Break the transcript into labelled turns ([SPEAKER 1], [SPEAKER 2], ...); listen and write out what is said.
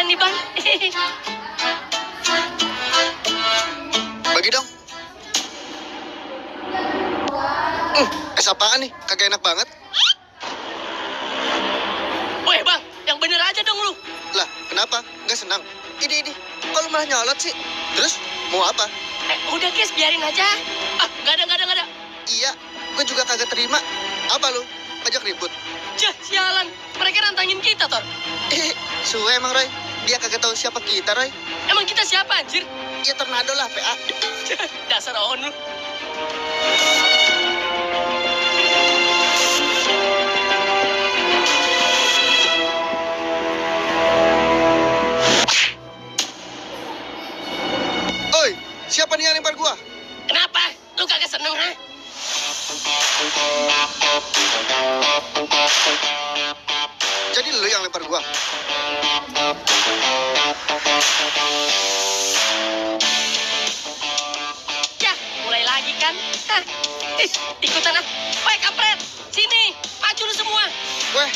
[SPEAKER 1] nih, Bang.
[SPEAKER 2] Bagi dong. Es apaan nih? Kagak enak banget.
[SPEAKER 1] Weh, Bang, yang bener aja dong lu.
[SPEAKER 2] Lah, kenapa? Nggak senang? Ini. Kok lu malah nyolot sih? Terus, mau apa?
[SPEAKER 1] Udah, Kes, biarin aja. Nggak ada.
[SPEAKER 2] Iya, gue juga kagak terima. Apa lu? Ajak ribut.
[SPEAKER 1] Jah, sialan. Mereka nantangin kita, Tor.
[SPEAKER 2] Suwe emang, Roy. Dia kagak tahu siapa kita, Roy.
[SPEAKER 1] Emang kita siapa, anjir?
[SPEAKER 2] Ya Tornado lah, PA.
[SPEAKER 1] Dasar on lu.
[SPEAKER 2] Oi, siapa nih yang lempar gua?
[SPEAKER 1] Kenapa? Lu kagak seneng, ha?
[SPEAKER 2] Jadi lu yang lempar gua?
[SPEAKER 1] Ya, mulai lagi kan? Ikutan ah. Woi, kampret. Sini. Maju lu semua.
[SPEAKER 2] Weh,